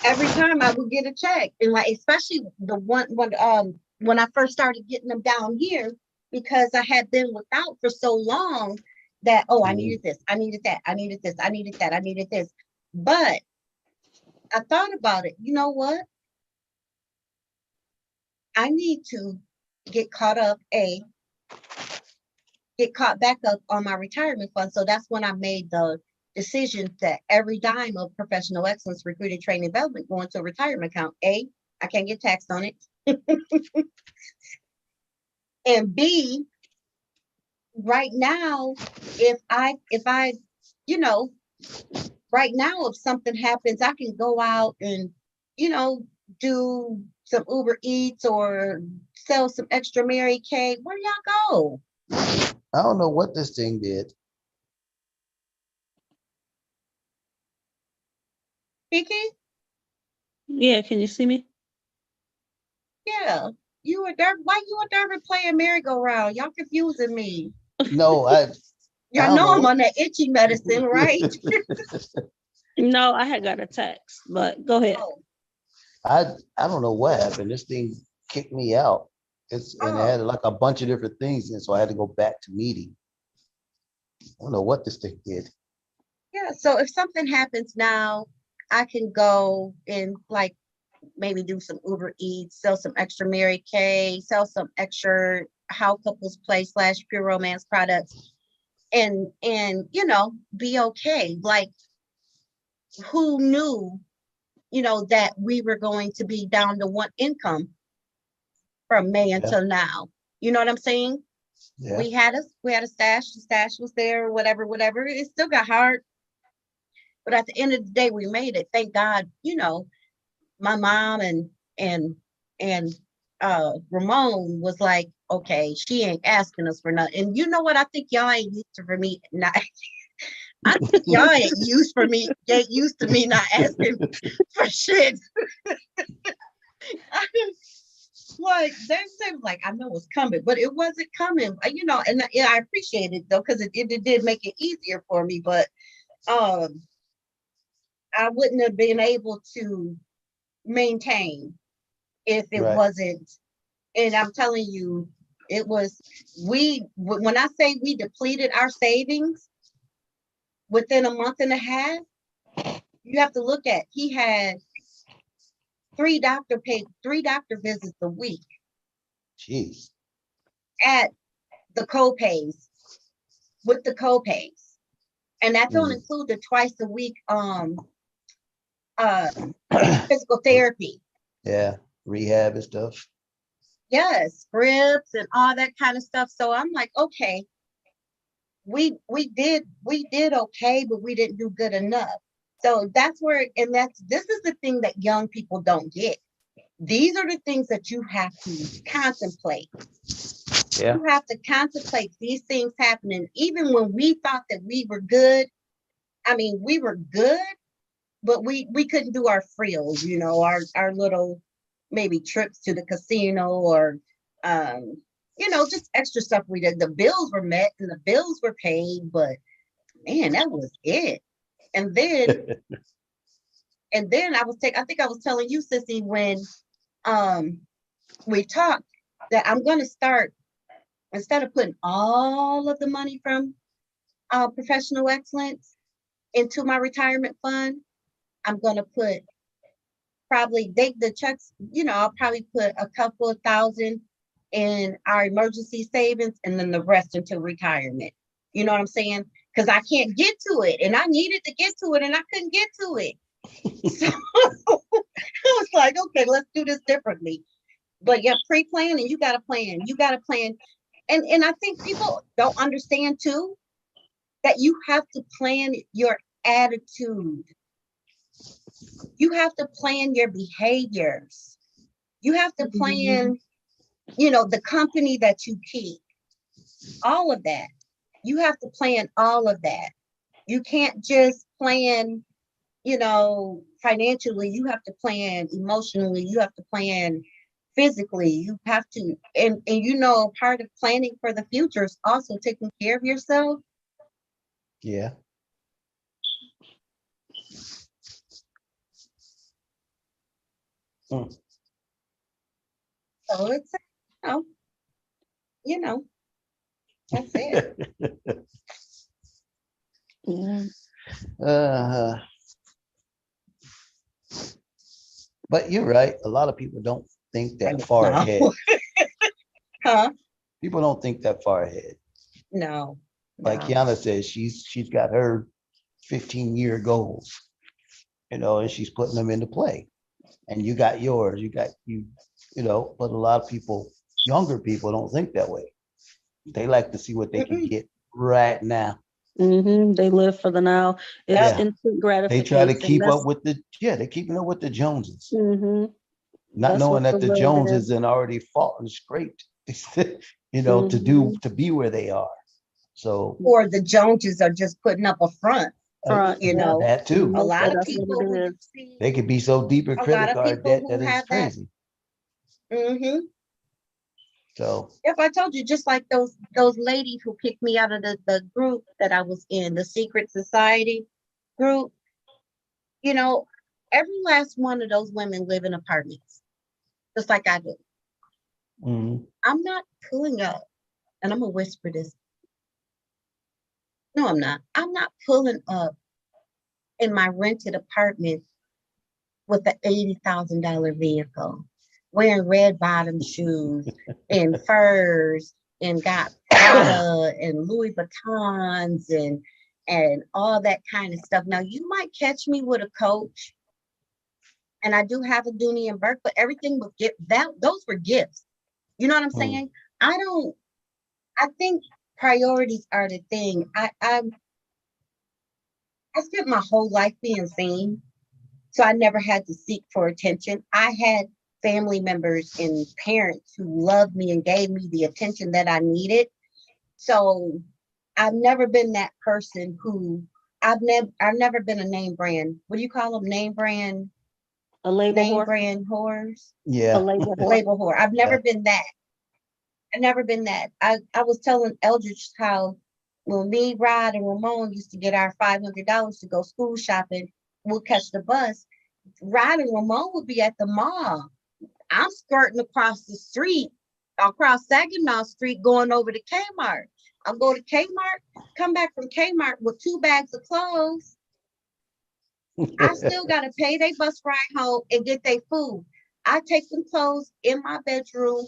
Every time I would get a check, and like especially the one when I first started getting them down here, because I had been without for so long that I Mhm. needed this, I needed that, I needed this, I needed that, I needed this. But I thought about it. You know what? I need to get caught back up on my retirement fund. So that's when I made the decision that every dime of professional excellence recruiting training development going to a retirement account. I can't get taxed on it. And B, right now, if I, you know, right now, if something happens, I can go out and, you know, do some Uber Eats or sell some extra Mary Kay. Where y'all go? I don't know what this thing did. Kiki? Yeah, can you see me? Yeah. You and Derby, why you and Derby playing merry-go-round? Y'all confusing me. No, I Y'all don't know I'm know. on that itchy medicine, right? No, I had got a text, but go ahead. Oh, I don't know what happened. This thing kicked me out. And it had oh, like a bunch of different things, and so I had to go back to meeting. I don't know what this thing did. yeah. So if something happens now, I can go and like maybe do some Uber Eats, sell some extra Mary Kay, sell some extra How Couples Play / Pure Romance products, and you know, be okay. Like, who knew, you know, that we were going to be down to one income from May Yeah. until now? You know what I'm saying? Yeah. We had a stash. The stash was there, whatever. It still got hard, but at the end of the day, we made it. Thank God. You know, my mom and and Ramon was like, okay, she ain't asking us for nothing. And you know what? I think y'all ain't used to for me not. I think y'all ain't used to me not asking for shit. Like they said, like I know it's coming, but it wasn't coming. You know, and yeah, I appreciate it though because it did make it easier for me. But um, I wouldn't have been able to maintain if it Right. wasn't. And I'm telling you, it was when I say we depleted our savings within a month and a half, you have to look at he had three doctor visits a week Jeez. at the co-pays with the co-pays. And that don't Mm. include the twice a week uh physical therapy. Yeah, rehab and stuff. Yes, scripts and all that kind of stuff. So I'm like, okay, we did okay, but we didn't do good enough. So that's where, and this is the thing that young people don't get. These are the things that you have to contemplate. Yeah. You have to contemplate these things happening. Even when we thought that we were good, I mean, we were good, but we couldn't do our frills, you know, our little maybe trips to the casino or you know, just extra stuff we did. The bills were met and the bills were paid, but man, that was it. And then I think I was telling you, Sissy, when um we talked that I'm gonna start instead of putting all of the money from professional excellence into my retirement fund, I'm gonna put probably the checks, you know, I'll probably put a couple of thousand in our emergency savings and then the rest into retirement. You know what I'm saying? Because I can't get to it and I needed to get to it and I couldn't get to it. So I was like, okay, let's do this differently. But yeah, pre-planning, you gotta plan. You gotta plan. And I think people don't understand too that you have to plan your attitude. You have to plan your behaviors. You have to plan, you know, the company that you keep, all of that. You have to plan all of that. You can't just plan, you know, financially. You have to plan emotionally. You have to plan physically. You have to, and you know, part of planning for the future is also taking care of yourself. Yeah. Mm. So it's, you you know, that's it. Yeah. Uh, but you're right. A lot of people don't think that far No. ahead. Huh? People don't think that far ahead. No. Like No. Kiana says, she's got her 15-year goals, you know, and she's putting them into play. And you got yours. You know, but a lot of people younger people don't think that way. They like to see what they can Mm-mm. get right now. They live for the now. It's Yeah. instant They gratification. try to keep That's, up with they're keeping up with the Joneses, mhm, not that's knowing what that the the word is. Joneses and already fought and scraped, Mhm. to be where they are. So Or the Joneses are just putting up a front, Front, you yeah. know. that too. A Most lot of of that's what people it who you is. see, They could be so deep in a lot credit of card people debt who that it's have that. crazy. hmm So If I told you, just like those ladies who kicked me out of the group that I was in, the secret society group, you know, every last one of those women live in apartments, just like I do. mhm. I'm not pulling up, and I'm gonna whisper this. No, I'm not. I'm not pulling up in my rented apartment with an $80,000 vehicle, wearing red bottom shoes and furs, and got Prada and Louis Vuittons and all that kind of stuff. Now you might catch me with a Coach, and I do have a Dooney and Burke, but everything was gift that those were gifts. You know what I'm Mm. saying? I don't. I think priorities are the thing. I spent my whole life being seen. So I never had to seek for attention. I had family members and parents who loved me and gave me the attention that I needed. So I've never been that person who I've never been a name brand. What do you call them? A label Name whore, brand whores? a Yeah. label whore. Label whore. I've Yeah. never been that. I've never been that. I was telling Eldridge how when me, Rod, and Ramon used to get our $500 to go school shopping, we'll catch the bus. Rod and Ramon would be at the mall. I'm skirting across the street, across Saginaw Street, going over to Kmart. I'll go to Kmart, come back from Kmart with 2 bags of clothes. I still gotta pay their bus ride home and get their food. I take them clothes in my bedroom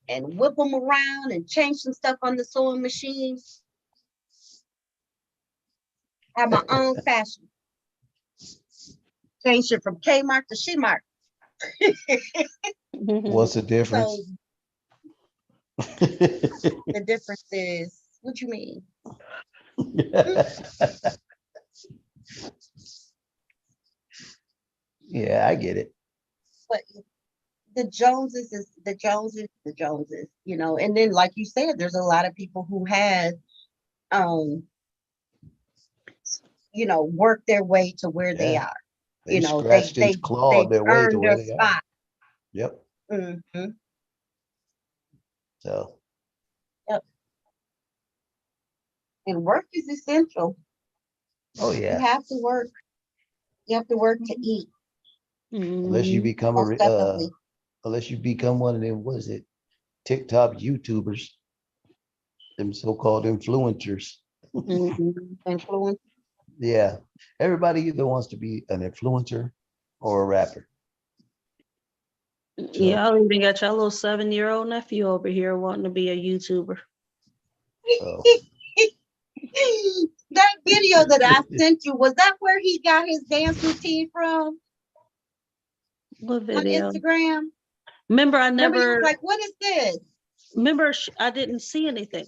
and whip them around and change some stuff on the sewing machine. Have my own fashion. Change it from Kmart to Shemart. What's the So difference? the difference is, what you mean? Yeah, I get it. But the Joneses is the Joneses, you know. And then, like you said, there's a lot of people who had, um, worked their way to where they Yeah. are. They You know, scratched and clawed they've their way to earned where their they are. spot. Yep. hmm So Yep. And work is essential. oh You yeah. have to work. You have to work to eat, Unless you Mhm. become most definitely. unless you become one of them, what is it? TikTok YouTubers, them so-called influencers. Mhm. Influence. Yeah. Everybody either wants to be an influencer or a rapper. So Yeah, I even got your little 7-year-old nephew over here wanting to be a YouTuber. so That video that I sent you, was that where he got his dance routine from What on video? Instagram? Remember, I Remember, you was never, like, what is this? remember, I didn't see anything.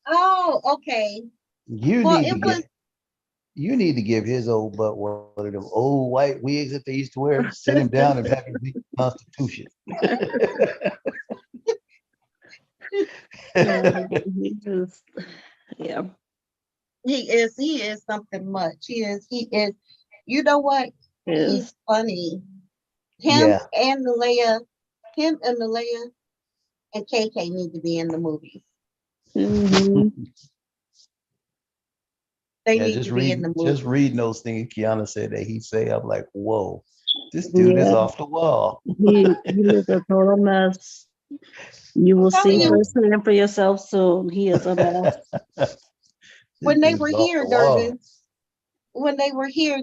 Oh, okay. you Well, need to it was, give his old butt one of them old white wigs that they used to wear, sit him down and have him read the Constitution. He just, yeah. he is something much. He is, you know what? He's Is. funny. Him Yeah. and Nalea, him and Nalea and KK need to be in the movies. Mhm. They Yeah, need to be in the just movie. reading those things Kiana said that he say, I'm like, whoa, this dude is Yeah, off the wall. he is a total mess. You will I'm telling see you, So firsthand for yourself soon. He is a mess. this when they dude were is off here, the wall. Durgan, when they were here,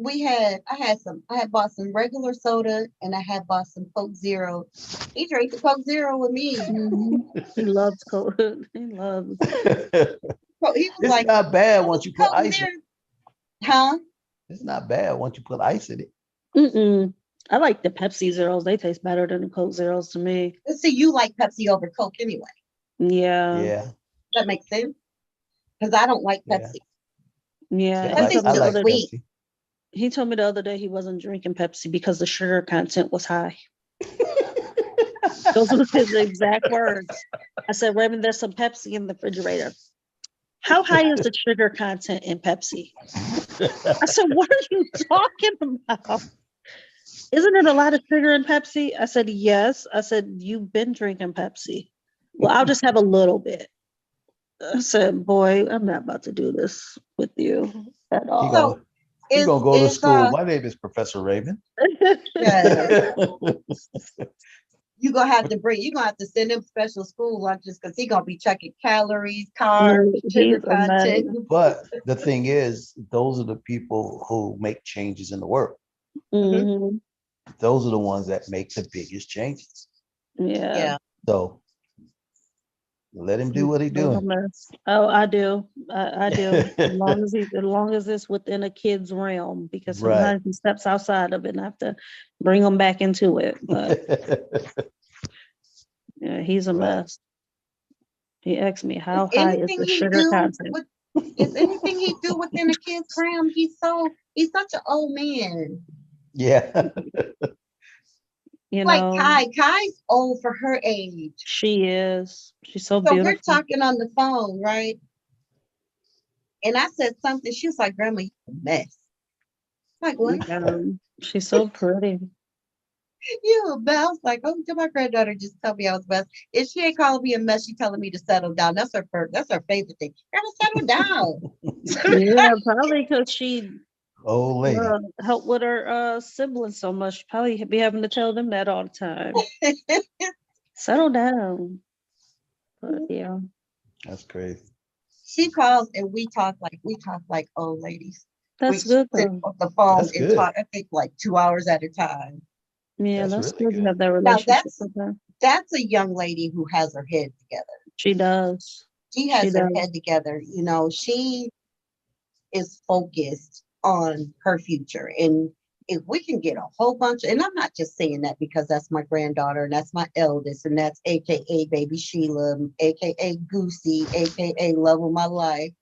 I had bought some regular soda and I had bought some Coke Zero. He drank the Coke Zero with me. Mhm. He loves cold. He loves. So he was It's like, not bad what was once you the put Coke ice in Zero? it. Huh? It's not bad once you put ice in it. Mm-mm. I like the Pepsi Zeros. They taste better than the Coke Zeros to me. See, you like Pepsi over Coke anyway. Yeah. Yeah, That makes sense. Because I don't like Yeah. Pepsi. Yeah. see, He Pepsi's told me too the other sweet. Pepsi. he told me the other day he wasn't drinking Pepsi because the sugar content was high. Those were his exact words. I said, Raymond, there's some Pepsi in the refrigerator. How high is the sugar content in Pepsi? I said, what are you talking about? Isn't it a lot of sugar in Pepsi? I said, yes. I said, you've been drinking Pepsi. Well, I'll just have a little bit. I said, boy, I'm not about to do this with you at He all. gonna, he Is gonna go to is school. My name is Professor Raymond. yeah, you're gonna have to send him special school lunches because he's gonna be checking calories, carbs, sugar He's a mess. content. But the thing is, those are the people who make changes in the world. Mhm. Those are the ones that make the biggest changes. Yeah. Yeah. So let him do what he He's a doing. mess. Oh, I do. I do. As long as it's within a kid's realm, because Right. sometimes he steps outside of it and I have to bring him back into it. But yeah, he's a Right. mess. He asked me how Is high is anything the he sugar do content. is anything he do within a kid's realm? He's such an old man. Yeah. You Like know, Kai's old for her age. she is. She's so So we're beautiful. talking on the phone, right? And I said something. She was like, "Grandma, you a mess." Like, what? She's so pretty. You a mess? I was like, oh, did my granddaughter just tell me I was a mess? If she ain't calling me a mess, she telling me to settle down. That's her favorite thing. Grandma, settle down. Yeah, probably because she Old lady. helped with her siblings so much. She probably be having to tell them that all the time. Settle down. But yeah. That's crazy. She calls and we talk like old ladies. That's We good sit though. on the phone That's and good. talk, I think like 2 hours at a time. Yeah, That's that's really good to good. have that Now relationship with her. that's a young lady who has her head together. She does. She She has her does. head together. You know, she is focused on her future. And if we can get a whole bunch, and I'm not just saying that because that's my granddaughter and that's my eldest, and that's AKA baby Sheila, AKA Goosey, AKA love of my life.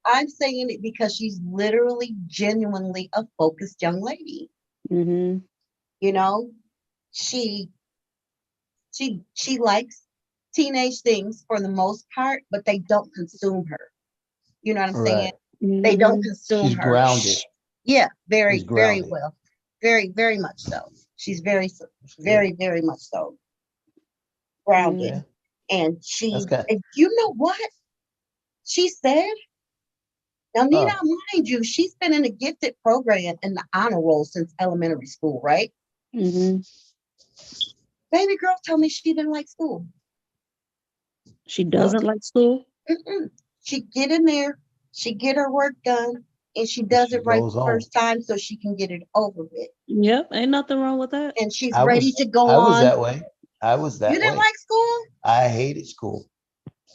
I'm saying it because she's literally genuinely a focused young lady. Mm-hmm. You know, she she likes teenage things for the most part, but they don't consume her. You know what I'm saying? Right. They don't Mm-hmm. consume She's her. grounded. Yeah, very, She's very grounded. well. Very, very much so. She's very, very much so grounded. Yeah. And she, That's good. and you know what she said? Now, Nina, Oh, mind you, she's been in a gifted program in the honor roll since elementary school, right? Mm-hmm. Baby girl told me she didn't like school. She doesn't like school. Mm-mm. She get in there, she get her work done, and she does she it right goes the on. first time so she can get it over with. Yep, ain't nothing wrong with that. And she's I ready was to go I was on. that way. I was You that didn't way. like school? I hated school.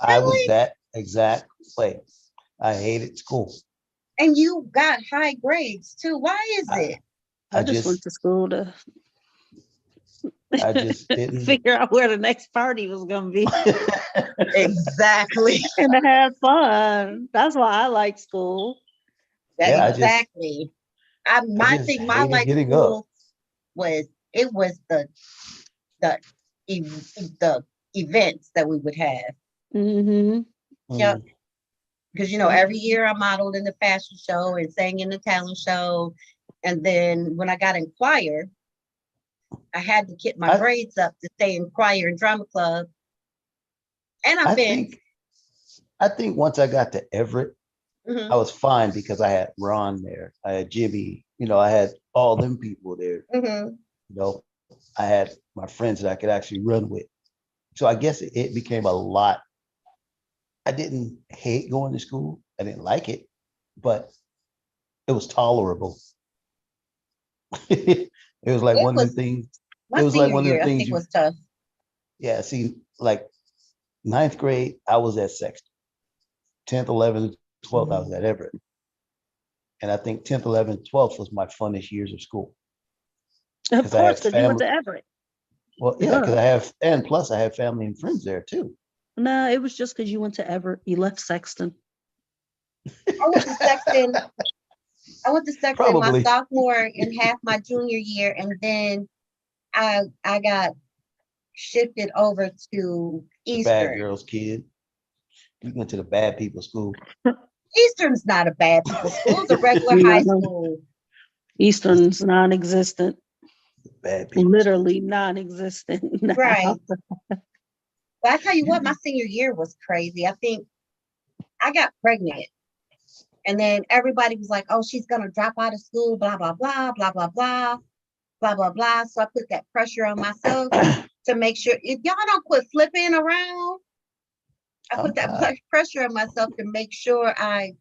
I was Really? that exact way. I hated school. And you got high grades too. Why is I, it? I just went to school to I just didn't. figure out where the next party was gonna be Exactly. and to have fun. That's why I like school. Yeah, Exactly. My just thing, my hated life getting up. school was it was the the events that we would have. Mm-hmm. Yep. Mm. Because every year I modeled in the fashion show and sang in the talent show. And then when I got in choir, I had to get my I, grades up to stay in choir and drama club. And I I've been think once I got to Everett, mhm, I was fine because I had Ron there. I had Jimmy, I had all them people there. mhm. I had my friends that I could actually run with. So I guess it became a lot. I didn't hate going to school. I didn't like it, but it was tolerable. It was like It one of was the things. my It was like senior one of the year, I things think was tough. yeah, see, like ninth grade, I was at Sexton. 10th, 11th, 12th, I was at Everett. And I think 10th, 11th, 12th was my funnest years of school. Of 'Cause I have course, because you went to family- Everett. Well, yeah, because I have, and plus I have family and friends there too. No, it was just because you went to Everett. You left Sexton. I went to Sexton. I went to Sexton my Probably. sophomore and half my junior year, and then I got shifted over to The bad Eastern. girls kid. You went to the bad people school. Eastern's not a bad people school. It's a regular high No. school. Eastern's non-existent, The bad people. literally non-existent. now. Right. But I tell you what, my senior year was crazy. I think I got pregnant. And then everybody was like, oh, she's gonna drop out of school, blah, blah, blah, blah, blah, blah, blah, blah, blah. So I put that pressure on myself to make sure if y'all don't quit flipping around, I put that pressure on myself to make sure I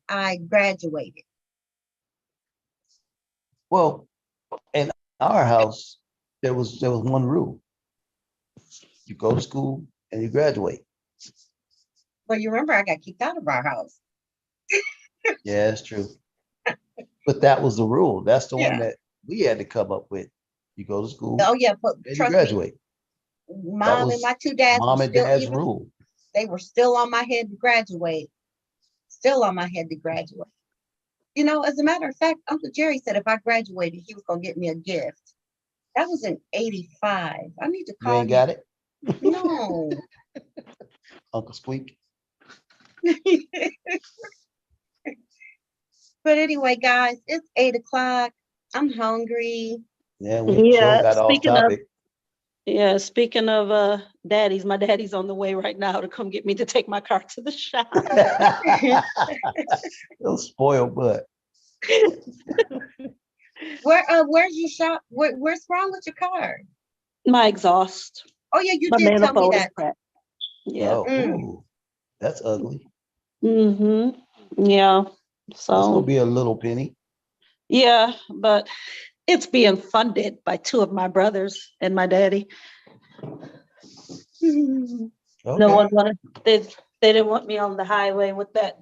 graduated. Well, in our house, there was one rule. You go to school and you graduate. Well, you remember I got kicked out of our house. Yeah, that's true. But that was the rule. That's the Yeah. one that we had to come up with. You go to school Oh yeah, but and you trust me, graduate. mom and was my two dads Mom were and still dad's even, rule. they were still on my head to graduate. Still on my head to graduate. You know, as a matter of fact, Uncle Jerry said if I graduated, he was gonna get me a gift. That was in '85. I need to You call ain't got it? No. Uncle Squeak. But anyway, guys, it's 8 o'clock. I'm hungry. Yeah, we Yeah, sure got off speaking of- topic. Yeah, speaking of daddies, my daddy's on the way right now to come get me to take my car to the shop. Little spoiled butt. Where's your shop? What's wrong with your car? My exhaust, Oh yeah, you my did tell me manifold is that. cracked. Yeah. Oh, Mm. ooh, that's ugly. Yeah. That's gonna So be a little penny. yeah, but it's being funded by two of my brothers and my daddy. No Okay. one wanted, they didn't want me on the highway with that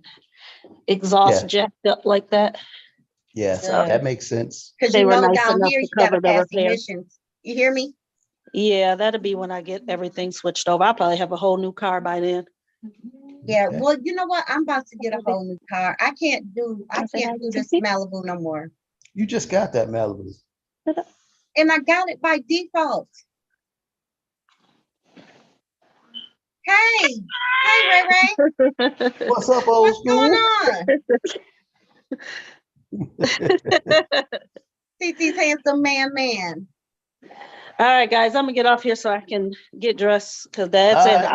exhaust Yeah. jacked up like that. Yes, Yeah. that makes sense. Because They you were know nice down enough here to you gotta cover the pass repair. emissions. You hear me? Yeah, that'll be when I get everything switched over. I'll probably have a whole new car by then. Yeah. Okay. Well, you know what? I'm about to get a whole new car. I can't do this Malibu no more. You just got that Malibu. And I got it by default. Hey, Ray Ray, What's up, old what's going school? on? CC's handsome man. All right, guys, I'm gonna get off here so I can get dressed because Dad All said right.